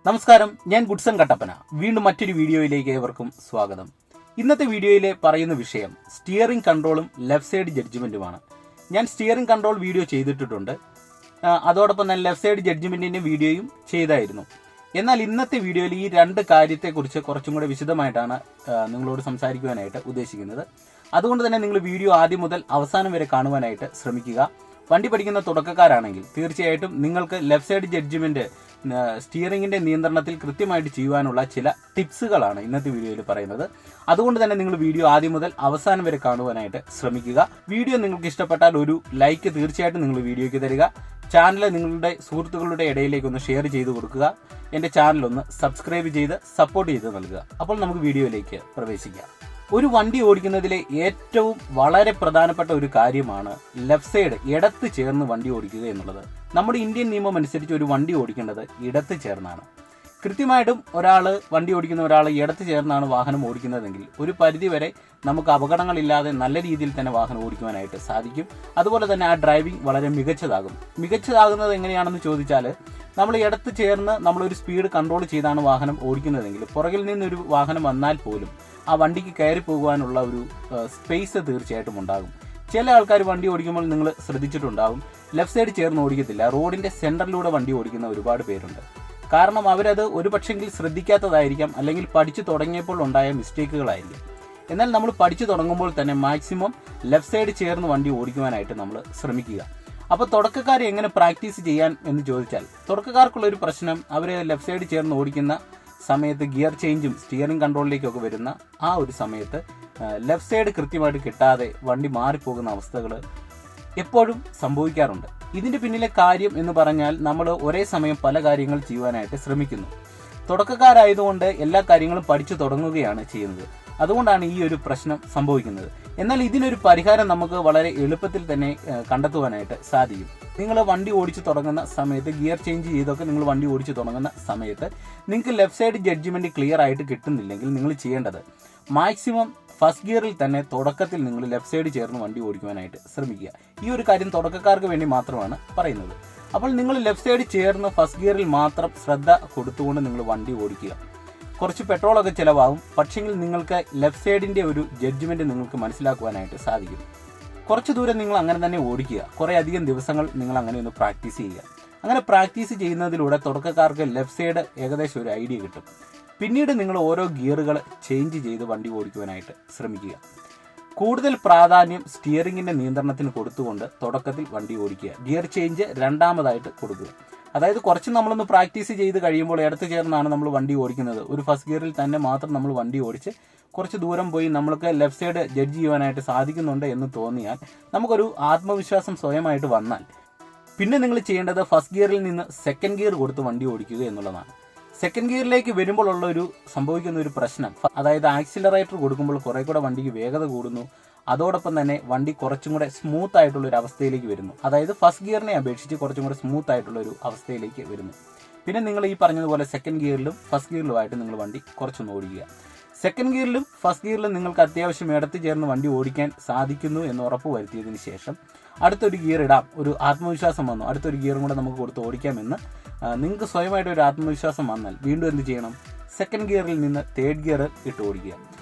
നമസ്കാരം, ഞാൻ ഗുഡ്സൺ കട്ടപ്പന. വീണ്ടും മറ്റൊരു വീഡിയോയിലേക്ക് ഏവർക്കും സ്വാഗതം. ഇന്നത്തെ വീഡിയോയിലെ പറയുന്ന വിഷയം സ്റ്റിയറിംഗ് കൺട്രോളും ലെഫ്റ്റ് സൈഡ് ജഡ്ജ്മെന്റുമാണ്. ഞാൻ സ്റ്റിയറിംഗ് കൺട്രോൾ വീഡിയോ ചെയ്തിട്ടുണ്ട്. അതോടൊപ്പം തന്നെ ലെഫ്റ്റ് സൈഡ് ജഡ്ജ്മെന്റിന്റെ വീഡിയോയും ചെയ്തായിരുന്നു. എന്നാൽ ഇന്നത്തെ വീഡിയോയിൽ ഈ രണ്ട് കാര്യത്തെക്കുറിച്ച് കുറച്ചും കൂടെ വിശദമായിട്ടാണ് നിങ്ങളോട് സംസാരിക്കുവാനായിട്ട് ഉദ്ദേശിക്കുന്നത്. അതുകൊണ്ട് തന്നെ നിങ്ങൾ വീഡിയോ ആദ്യം മുതൽ അവസാനം വരെ കാണുവാനായിട്ട് ശ്രമിക്കുക. വണ്ടി പഠിക്കുന്ന തുടക്കക്കാരാണെങ്കിൽ തീർച്ചയായിട്ടും നിങ്ങൾക്ക് ലെഫ്റ്റ് സൈഡ് ജഡ്ജ്മെന്റ് സ്റ്റിയറിംഗിന്റെ നിയന്ത്രണത്തിൽ കൃത്യമായിട്ട് ചെയ്യുവാനുള്ള ചില ടിപ്സുകളാണ് ഇന്നത്തെ വീഡിയോയിൽ പറയുന്നത്. അതുകൊണ്ട് തന്നെ നിങ്ങൾ വീഡിയോ ആദ്യം മുതൽ അവസാനം വരെ കാണുവാനായിട്ട് ശ്രമിക്കുക. വീഡിയോ നിങ്ങൾക്ക് ഇഷ്ടപ്പെട്ടാൽ ഒരു ലൈക്ക് തീർച്ചയായിട്ടും നിങ്ങൾ വീഡിയോയ്ക്ക് തരിക. ചാനൽ നിങ്ങളുടെ സുഹൃത്തുക്കളുടെ ഇടയിലേക്ക് ഒന്ന് ഷെയർ ചെയ്ത് കൊടുക്കുക. എന്റെ ചാനൽ ഒന്ന് സബ്സ്ക്രൈബ് ചെയ്ത് സപ്പോർട്ട് ചെയ്ത് നൽകുക. അപ്പോൾ നമുക്ക് വീഡിയോയിലേക്ക് പ്രവേശിക്കാം. ഒരു വണ്ടി ഓടിക്കുന്നതിലെ ഏറ്റവും വളരെ പ്രധാനപ്പെട്ട ഒരു കാര്യമാണ് ലെഫ്റ്റ് സൈഡ് ഇടത്ത് ചേർന്ന് വണ്ടി ഓടിക്കുക എന്നുള്ളത്. നമ്മുടെ ഇന്ത്യൻ നിയമം അനുസരിച്ച് ഒരു വണ്ടി ഓടിക്കേണ്ടത് ഇടത്ത് ചേർന്നാണ്. കൃത്യമായിട്ടും വണ്ടി ഓടിക്കുന്ന ഒരാൾ ഇടത്ത് ചേർന്നാണ് വാഹനം ഓടിക്കുന്നതെങ്കിൽ ഒരു പരിധിവരെ നമുക്ക് അപകടങ്ങളില്ലാതെ നല്ല രീതിയിൽ തന്നെ വാഹനം ഓടിക്കുവാനായിട്ട് സാധിക്കും. അതുപോലെ തന്നെ ആ ഡ്രൈവിംഗ് വളരെ മികച്ചതാകുന്നത് എങ്ങനെയാണെന്ന് ചോദിച്ചാൽ, നമ്മൾ ഇടത്ത് ചേർന്ന് നമ്മളൊരു സ്പീഡ് കൺട്രോൾ ചെയ്താണ് വാഹനം ഓടിക്കുന്നതെങ്കിൽ പുറകിൽ നിന്നൊരു വാഹനം വന്നാൽ പോലും ആ വണ്ടിക്ക് കയറി പോകുവാനുള്ള ഒരു സ്പേസ് തീർച്ചയായിട്ടും ഉണ്ടാകും. ചില ആൾക്കാർ വണ്ടി ഓടിക്കുമ്പോൾ നിങ്ങൾ ശ്രദ്ധിച്ചിട്ടുണ്ടാകും, ലെഫ്റ്റ് സൈഡ് ചേർന്ന് ഓടിക്കത്തില്ല, റോഡിന്റെ സെന്ററിലൂടെ വണ്ടി ഓടിക്കുന്ന ഒരുപാട് പേരുണ്ട്. കാരണം അവരത് ഒരു പക്ഷെങ്കിൽ ശ്രദ്ധിക്കാത്തതായിരിക്കാം, അല്ലെങ്കിൽ പഠിച്ചു തുടങ്ങിയപ്പോൾ ഉണ്ടായ മിസ്റ്റേക്കുകളായിരിക്കും. എന്നാൽ നമ്മൾ പഠിച്ചു തുടങ്ങുമ്പോൾ തന്നെ മാക്സിമം ലെഫ്റ്റ് സൈഡ് ചേർന്ന് വണ്ടി ഓടിക്കുവാനായിട്ട് നമ്മൾ ശ്രമിക്കുക. അപ്പോൾ തുടക്കക്കാർ എങ്ങനെ പ്രാക്ടീസ് ചെയ്യാൻ എന്ന് ചോദിച്ചാൽ, തുടക്കക്കാർക്കുള്ള ഒരു പ്രശ്നം, അവർ ലെഫ്റ്റ് സൈഡ് ചേർന്ന് ഓടിക്കുന്ന സമയത്ത് ഗിയർ ചേഞ്ചും സ്റ്റിയറിംഗ് കൺട്രോളിലേക്കൊക്കെ വരുന്ന ആ ഒരു സമയത്ത് ലെഫ്റ്റ് സൈഡ് കൃത്യമായിട്ട് കിട്ടാതെ വണ്ടി മാറിപ്പോകുന്ന അവസ്ഥകൾ എപ്പോഴും സംഭവിക്കാറുണ്ട്. ഇതിന്റെ പിന്നിലെ കാര്യം എന്ന് പറഞ്ഞാൽ, നമ്മൾ ഒരേ സമയം പല കാര്യങ്ങൾ ചെയ്യുവാനായിട്ട് ശ്രമിക്കുന്നു. തുടക്കക്കാരായതുകൊണ്ട് എല്ലാ കാര്യങ്ങളും പഠിച്ചു തുടങ്ങുകയാണ് ചെയ്യുന്നത്. അതുകൊണ്ടാണ് ഈ ഒരു പ്രശ്നം സംഭവിക്കുന്നത്. എന്നാൽ ഇതിനൊരു പരിഹാരം നമുക്ക് വളരെ എളുപ്പത്തിൽ തന്നെ കണ്ടെത്തുവാനായിട്ട് സാധിക്കും. നിങ്ങൾ വണ്ടി ഓടിച്ചു തുടങ്ങുന്ന സമയത്ത് ഗിയർ ചേഞ്ച് ചെയ്തൊക്കെ നിങ്ങൾ വണ്ടി ഓടിച്ചു തുടങ്ങുന്ന സമയത്ത് നിങ്ങൾക്ക് ലെഫ്റ്റ് സൈഡ് ജഡ്ജ്മെന്റ് ക്ലിയർ ആയിട്ട് കിട്ടുന്നില്ലെങ്കിൽ നിങ്ങൾ ചെയ്യേണ്ടത് മാക്സിമം ഫസ്റ്റ് ഗിയറിൽ തന്നെ തുടക്കത്തിൽ നിങ്ങൾ ലെഫ്റ്റ് സൈഡ് ചേർന്ന് വണ്ടി ഓടിക്കുവാനായിട്ട് ശ്രമിക്കുക. ഈ ഒരു കാര്യം തുടക്കക്കാർക്ക് വേണ്ടി മാത്രമാണ് പറയുന്നത്. അപ്പോൾ നിങ്ങൾ ലെഫ്റ്റ് സൈഡ് ചേർന്ന് ഫസ്റ്റ് ഗിയറിൽ മാത്രം ശ്രദ്ധ കൊടുത്തുകൊണ്ട് നിങ്ങൾ വണ്ടി ഓടിക്കുക. കുറച്ച് പെട്രോളൊക്കെ ചിലവാകും, പക്ഷെങ്കിൽ നിങ്ങൾക്ക് ലെഫ്റ്റ് സൈഡിന്റെ ഒരു ജഡ്ജ്മെന്റ് നിങ്ങൾക്ക് മനസ്സിലാക്കുവാനായിട്ട് സാധിക്കും. കുറച്ച് ദൂരം നിങ്ങൾ അങ്ങനെ തന്നെ ഓടിക്കുക. കുറേ അധികം ദിവസങ്ങൾ നിങ്ങൾ അങ്ങനെ ഒന്ന് പ്രാക്ടീസ് ചെയ്യുക. അങ്ങനെ പ്രാക്ടീസ് ചെയ്യുന്നതിലൂടെ തുടക്കക്കാർക്ക് ലെഫ്റ്റ് സൈഡ് ഏകദേശം ഒരു ഐഡിയ കിട്ടും. പിന്നീട് നിങ്ങൾ ഓരോ ഗിയറുകൾ ചേഞ്ച് ചെയ്ത് വണ്ടി ഓടിക്കുവാനായിട്ട് ശ്രമിക്കുക. കൂടുതൽ പ്രാധാന്യം സ്റ്റിയറിംഗിന്റെ നിയന്ത്രണത്തിന് കൊടുത്തുകൊണ്ട് തുടക്കത്തിൽ വണ്ടി ഓടിക്കുക. ഗിയർ ചേഞ്ച് രണ്ടാമതായിട്ട് കൊടുക്കുക. അതായത് കുറച്ച് നമ്മളൊന്ന് പ്രാക്ടീസ് ചെയ്ത് കഴിയുമ്പോൾ ഇടത്ത് ചേർന്നാണ് നമ്മൾ വണ്ടി ഓടിക്കുന്നത്, ഒരു ഫസ്റ്റ് ഗിയറിൽ തന്നെ മാത്രം നമ്മൾ വണ്ടി ഓടിച്ച് കുറച്ച് ദൂരം പോയി നമ്മൾക്ക് ലെഫ്റ്റ് സൈഡ് ജഡ്ജ് ചെയ്യുവാനായിട്ട് സാധിക്കുന്നുണ്ട് എന്ന് തോന്നിയാൽ, നമുക്കൊരു ആത്മവിശ്വാസം സ്വയമായിട്ട് വന്നാൽ, പിന്നെ നിങ്ങൾ ചെയ്യേണ്ടത് ഫസ്റ്റ് ഗിയറിൽ നിന്ന് സെക്കൻഡ് ഗിയർ കൊടുത്ത് വണ്ടി ഓടിക്കുക എന്നുള്ളതാണ്. സെക്കൻഡ് ഗിയറിലേക്ക് വരുമ്പോൾ ഉള്ള സംഭവിക്കുന്ന ഒരു പ്രശ്നം, അതായത് ആക്സിലറേറ്റർ കൊടുക്കുമ്പോൾ കുറെ കൂടെ വണ്ടിക്ക് വേഗത കൂടുന്നു. അതോടൊപ്പം തന്നെ വണ്ടി കുറച്ചും കൂടെ സ്മൂത്ത് ആയിട്ടുള്ള ഒരു അവസ്ഥയിലേക്ക് വരുന്നു. അതായത് ഫസ്റ്റ് ഗിയറിനെ അപേക്ഷിച്ച് കുറച്ചും കൂടെ സ്മൂത്ത് ആയിട്ടുള്ള ഒരു അവസ്ഥയിലേക്ക് വരുന്നു. പിന്നെ നിങ്ങൾ ഈ പറഞ്ഞതുപോലെ സെക്കൻഡ് ഗിയറിലും ഫസ്റ്റ് ഗിയറിലുമായിട്ട് നിങ്ങൾ വണ്ടി കുറച്ചൊന്ന് ഓടിക്കുക. സെക്കൻഡ് ഗിയറിലും ഫസ്റ്റ് ഗിയറിലും നിങ്ങൾക്ക് അത്യാവശ്യം ഇടത്ത് ചേർന്ന് വണ്ടി ഓടിക്കാൻ സാധിക്കുന്നു എന്ന് ഉറപ്പ് വരുത്തിയതിന് ശേഷം അടുത്തൊരു ഗിയർ ഇടാം, ഒരു ആത്മവിശ്വാസം വന്നു, അടുത്തൊരു ഗിയറും കൂടെ നമുക്ക് കൊടുത്ത് ഓടിക്കാമെന്ന് നിങ്ങൾക്ക് സ്വയമായിട്ട് ഒരു ആത്മവിശ്വാസം വന്നാൽ വീണ്ടും എന്ത് ചെയ്യണം, സെക്കൻഡ് ഗിയറിൽ നിന്ന് തേർഡ് ഗിയർ ഇട്ട് ഓടിക്കുക.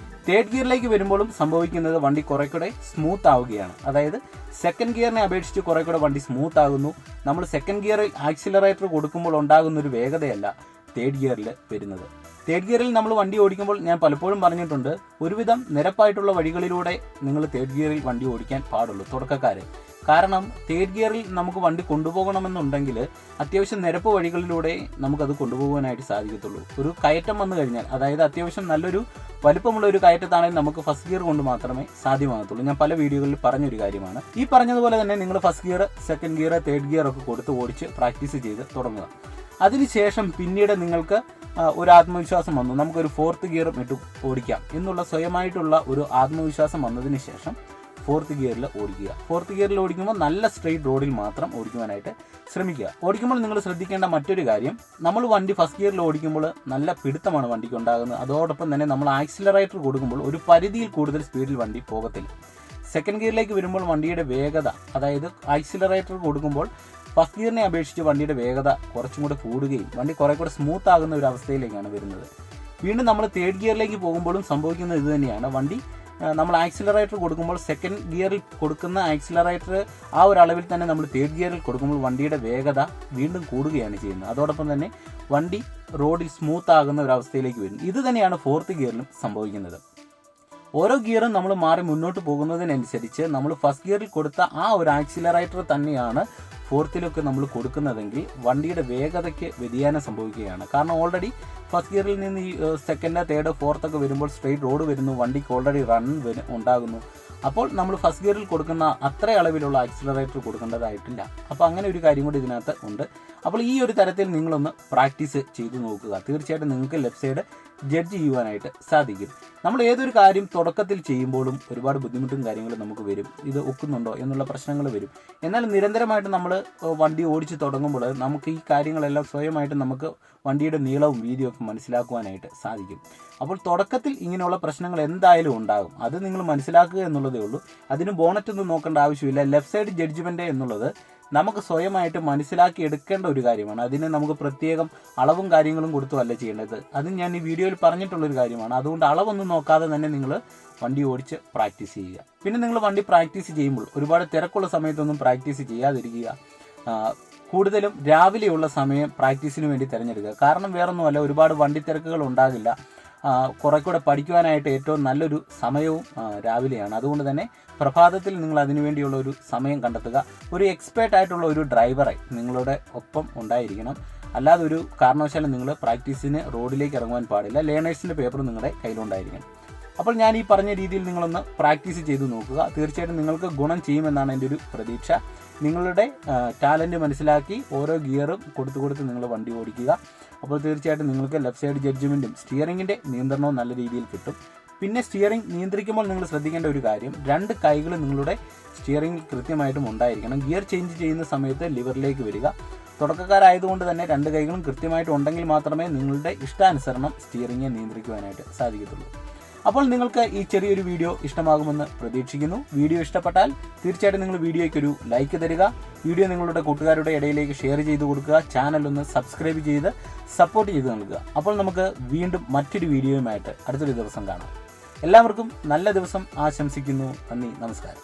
തേർഡ് ഗിയറിലേക്ക് വരുമ്പോഴും സംഭവിക്കുന്നത് വണ്ടി കുറെ കൂടെ സ്മൂത്ത് ആവുകയാണ്. അതായത് സെക്കൻഡ് ഗിയറിനെ അപേക്ഷിച്ച് കുറെ കൂടെ വണ്ടി സ്മൂത്ത് ആകുന്നു. നമ്മൾ സെക്കൻഡ് ഗിയറിൽ ആക്സിലറേറ്റർ കൊടുക്കുമ്പോൾ ഉണ്ടാകുന്ന ഒരു വേഗതയല്ല തേർഡ് ഗിയറിൽ വരുന്നത്. തേർഡ് ഗിയറിൽ നമ്മൾ വണ്ടി ഓടിക്കുമ്പോൾ ഞാൻ പലപ്പോഴും പറഞ്ഞിട്ടുണ്ട്, ഒരുവിധം നിരപ്പായിട്ടുള്ള വഴികളിലൂടെ നിങ്ങൾ തേർഡ് ഗിയറിൽ വണ്ടി ഓടിക്കാൻ പാടുള്ളൂ തുടക്കക്കാര്. കാരണം തേർഡ് ഗിയറിൽ നമുക്ക് വണ്ടി കൊണ്ടുപോകണമെന്നുണ്ടെങ്കിൽ അത്യാവശ്യം നിരപ്പ് വഴികളിലൂടെ നമുക്കത് കൊണ്ടുപോകാനായിട്ട് സാധിക്കത്തുള്ളൂ. ഒരു കയറ്റം വന്നു കഴിഞ്ഞാൽ, അതായത് അത്യാവശ്യം നല്ലൊരു വലുപ്പമുള്ള ഒരു കയറ്റത്താണെങ്കിൽ നമുക്ക് ഫസ്റ്റ് ഗിയർ കൊണ്ട് മാത്രമേ സാധ്യമാകത്തുള്ളൂ. ഞാൻ പല വീഡിയോകളിൽ പറഞ്ഞൊരു കാര്യമാണ്. ഈ പറഞ്ഞതുപോലെ തന്നെ നിങ്ങൾ first gear, second gear, third gear ഒക്കെ കൊടുത്ത് ഓടിച്ച് പ്രാക്ടീസ് ചെയ്ത് തുടങ്ങുക. അതിനുശേഷം പിന്നീട് നിങ്ങൾക്ക് ഒരു ആത്മവിശ്വാസം വന്നു, നമുക്കൊരു ഫോർത്ത് ഗിയറും ഇട്ട് ഓടിക്കാം എന്നുള്ള സ്വയമായിട്ടുള്ള ഒരു ആത്മവിശ്വാസം വന്നതിന് ശേഷം ഫോർത്ത് ഗിയറിൽ ഓടിക്കുക. ഫോർത്ത് ഗിയറിൽ ഓടിക്കുമ്പോൾ നല്ല സ്ട്രെയിറ്റ് റോഡിൽ മാത്രം ഓടിക്കുവാനായിട്ട് ശ്രമിക്കുക. ഓടിക്കുമ്പോൾ നിങ്ങൾ ശ്രദ്ധിക്കേണ്ട മറ്റൊരു കാര്യം, നമ്മൾ വണ്ടി ഫസ്റ്റ് ഗിയറിൽ ഓടിക്കുമ്പോൾ നല്ല പിടുത്തമാണ് വണ്ടിക്ക് ഉണ്ടാകുന്നത്. അതോടൊപ്പം തന്നെ നമ്മൾ ആക്സിലറേറ്റർ കൊടുക്കുമ്പോൾ ഒരു പരിധിയിൽ കൂടുതൽ സ്പീഡിൽ വണ്ടി പോകത്തില്ല. സെക്കൻഡ് ഗിയറിലേക്ക് വരുമ്പോൾ വണ്ടിയുടെ വേഗത, അതായത് ആക്സിലറേറ്റർ കൊടുക്കുമ്പോൾ ഫസ്റ്റ് ഗിയറിനെ അപേക്ഷിച്ച് വണ്ടിയുടെ വേഗത കുറച്ചും കൂടെ കൂടുകയും വണ്ടി കുറെ കൂടെ സ്മൂത്ത് ആകുന്ന ഒരു അവസ്ഥയിലേക്കാണ് വരുന്നത്. വീണ്ടും നമ്മൾ തേർഡ് ഗിയറിലേക്ക് പോകുമ്പോഴും സംഭവിക്കുന്നത് ഇത് തന്നെയാണ്. വണ്ടി നമ്മൾ ആക്സിലറേറ്റർ കൊടുക്കുമ്പോൾ സെക്കൻഡ് ഗിയറിൽ കൊടുക്കുന്ന ആക്സിലറേറ്റർ ആ ഒരു അളവിൽ തന്നെ നമ്മൾ തേർഡ് ഗിയറിൽ കൊടുക്കുമ്പോൾ വണ്ടിയുടെ വേഗത വീണ്ടും കൂടുകയാണ് ചെയ്യുന്നത്. അതോടൊപ്പം തന്നെ വണ്ടി റോഡിൽ സ്മൂത്ത് ആകുന്ന ഒരു അവസ്ഥയിലേക്ക് വരുന്നു. ഇത് തന്നെയാണ് ഫോർത്ത് ഗിയറിലും സംഭവിക്കുന്നത്. ഓരോ ഗിയറും നമ്മൾ മാറി മുന്നോട്ട് പോകുന്നതിനനുസരിച്ച് നമ്മൾ ഫസ്റ്റ് ഗിയറിൽ കൊടുത്ത ആ ഒരു ആക്സിലറേറ്റർ തന്നെയാണ് ഫോർത്തിലൊക്കെ നമ്മൾ കൊടുക്കുന്നതെങ്കിൽ വണ്ടിയുടെ വേഗതയ്ക്ക് വ്യതിയാനം സംഭവിക്കുകയാണ്. കാരണം ഓൾറെഡി ഫസ്റ്റ് ഗിയറിൽ നിന്ന് ഈ സെക്കൻഡ്, തേർഡ്, ഫോർത്ത് ഒക്കെ വരുമ്പോൾ സ്ട്രെയിറ്റ് റോഡ് വരുന്നു, വണ്ടിക്ക് ഓൾറെഡി റൺ ഉണ്ടാകുന്നു. അപ്പോൾ നമ്മൾ ഫസ്റ്റ് ഗിയറിൽ കൊടുക്കുന്ന അത്ര അളവിലുള്ള ആക്സിലറേറ്റർ കൊടുക്കേണ്ടതായിട്ടില്ല. അപ്പോൾ അങ്ങനെ ഒരു കാര്യം കൂടി ഇതിനകത്ത് ഉണ്ട്. അപ്പോൾ ഈ ഒരു തരത്തിൽ നിങ്ങളൊന്ന് പ്രാക്ടീസ് ചെയ്തു നോക്കുക. തീർച്ചയായിട്ടും നിങ്ങൾക്ക് ലെഫ്റ്റ് സൈഡ് ജഡ്ജ് ചെയ്യുവാനായിട്ട് സാധിക്കും. നമ്മൾ ഏതൊരു കാര്യം തുടക്കത്തിൽ ചെയ്യുമ്പോഴും ഒരുപാട് ബുദ്ധിമുട്ടും കാര്യങ്ങളും നമുക്ക് വരും. ഇത് ഒക്കുന്നുണ്ടോ എന്നുള്ള പ്രശ്നങ്ങൾ വരും. എന്നാൽ നിരന്തരമായിട്ട് നമ്മൾ വണ്ടി ഓടിച്ച് തുടങ്ങുമ്പോൾ നമുക്ക് ഈ കാര്യങ്ങളെല്ലാം സ്വയമായിട്ട് നമുക്ക് വണ്ടിയുടെ നീളവും വീതിയും ഒക്കെ മനസ്സിലാക്കുവാനായിട്ട് സാധിക്കും. അപ്പോൾ തുടക്കത്തിൽ ഇങ്ങനെയുള്ള പ്രശ്നങ്ങൾ എന്തായാലും ഉണ്ടാകും. അത് നിങ്ങൾ മനസ്സിലാക്കുക എന്നുള്ളതേ ഉള്ളൂ. അതിന് ബോണറ്റൊന്നും നോക്കേണ്ട ആവശ്യമില്ല. ലെഫ്റ്റ് സൈഡ് ജഡ്ജ്മെൻറ്റ് എന്നുള്ളത് നമുക്ക് സ്വയമായിട്ട് മനസ്സിലാക്കി എടുക്കേണ്ട ഒരു കാര്യമാണ്. അതിന് നമുക്ക് പ്രത്യേകം അളവും കാര്യങ്ങളും കൊടുത്തുമല്ല ചെയ്യേണ്ടത്. അത് ഞാൻ ഈ വീഡിയോയിൽ പറഞ്ഞിട്ടുള്ളൊരു കാര്യമാണ്. അതുകൊണ്ട് അളവൊന്നും നോക്കാതെ തന്നെ നിങ്ങൾ വണ്ടി ഓടിച്ച് പ്രാക്ടീസ് ചെയ്യുക. പിന്നെ നിങ്ങൾ വണ്ടി പ്രാക്ടീസ് ചെയ്യുമ്പോൾ ഒരുപാട് തിരക്കുള്ള സമയത്തൊന്നും പ്രാക്ടീസ് ചെയ്യാതിരിക്കുക. കൂടുതലും രാവിലെയുള്ള സമയം പ്രാക്ടീസിന് വേണ്ടി തിരഞ്ഞെടുക്കുക. കാരണം വേറൊന്നുമല്ല, ഒരുപാട് വണ്ടി തിരക്കുകൾ ഉണ്ടാകില്ല. കുറെ കൂടെ പഠിക്കുവാനായിട്ട് ഏറ്റവും നല്ലൊരു സമയവും രാവിലെയാണ്. അതുകൊണ്ട് തന്നെ പ്രഭാതത്തിൽ നിങ്ങൾ അതിനുവേണ്ടിയുള്ള ഒരു സമയം കണ്ടെത്തുക. ഒരു എക്സ്പേർട്ട് ആയിട്ടുള്ള ഒരു ഡ്രൈവറെ നിങ്ങളുടെ ഒപ്പം ഉണ്ടായിരിക്കണം. അല്ലാതെ ഒരു കാരണവശാലും നിങ്ങൾ പ്രാക്ടീസിന് റോഡിലേക്ക് ഇറങ്ങുവാൻ പാടില്ല. ലേണേഴ്സിൻ്റെ പേപ്പർ നിങ്ങളുടെ കയ്യിലുണ്ടായിരിക്കണം. അപ്പോൾ ഞാൻ ഈ പറഞ്ഞ രീതിയിൽ നിങ്ങളൊന്ന് പ്രാക്ടീസ് ചെയ്ത് നോക്കുക. തീർച്ചയായിട്ടും നിങ്ങൾക്ക് ഗുണം ചെയ്യുമെന്നാണ് എൻ്റെ ഒരു പ്രതീക്ഷ. നിങ്ങളുടെ ടാലൻറ്റ് മനസ്സിലാക്കി ഓരോ ഗിയറും കൊടുത്ത് നിങ്ങൾ വണ്ടി ഓടിക്കുക. അപ്പോൾ തീർച്ചയായിട്ടും നിങ്ങൾക്ക് ലെഫ്റ്റ് സൈഡ് ജഡ്ജ്മെൻറ്റും സ്റ്റിയറിങ്ങിൻ്റെ നിയന്ത്രണവും നല്ല രീതിയിൽ കിട്ടും. പിന്നെ സ്റ്റിയറിംഗ് നിയന്ത്രിക്കുമ്പോൾ നിങ്ങൾ ശ്രദ്ധിക്കേണ്ട ഒരു കാര്യം, രണ്ട് കൈകൾ നിങ്ങളുടെ സ്റ്റിയറിംഗിൽ കൃത്യമായിട്ടും ഉണ്ടായിരിക്കണം. ഗിയർ ചേഞ്ച് ചെയ്യുന്ന സമയത്ത് ലിവറിലേക്ക് വരിക. തുടക്കക്കാരായതുകൊണ്ട് തന്നെ രണ്ട് കൈകളും കൃത്യമായിട്ട് ഉണ്ടെങ്കിൽ മാത്രമേ നിങ്ങളുടെ ഇഷ്ടാനുസരണം സ്റ്റിയറിംഗിനെ നിയന്ത്രിക്കുവാനായിട്ട് സാധിക്കത്തുള്ളൂ. അപ്പോൾ നിങ്ങൾക്ക് ഈ ചെറിയൊരു വീഡിയോ ഇഷ്ടമാകുമെന്ന് പ്രതീക്ഷിക്കുന്നു. വീഡിയോ ഇഷ്ടപ്പെട്ടാൽ തീർച്ചയായിട്ടും നിങ്ങൾ വീഡിയോയ്ക്ക് ഒരു ലൈക്ക് തരിക. വീഡിയോ നിങ്ങളുടെ കൂട്ടുകാരുടെ ഇടയിലേക്ക് ഷെയർ ചെയ്ത് കൊടുക്കുക. ചാനൽ ഒന്ന് സബ്സ്ക്രൈബ് ചെയ്ത് സപ്പോർട്ട് ചെയ്ത് നൽകുക. അപ്പോൾ നമുക്ക് വീണ്ടും മറ്റൊരു വീഡിയോയുമായിട്ട് അടുത്തൊരു ദിവസം കാണാം. എല്ലാവർക്കും നല്ല ദിവസം ആശംസിക്കുന്നു. നന്ദി, നമസ്കാരം.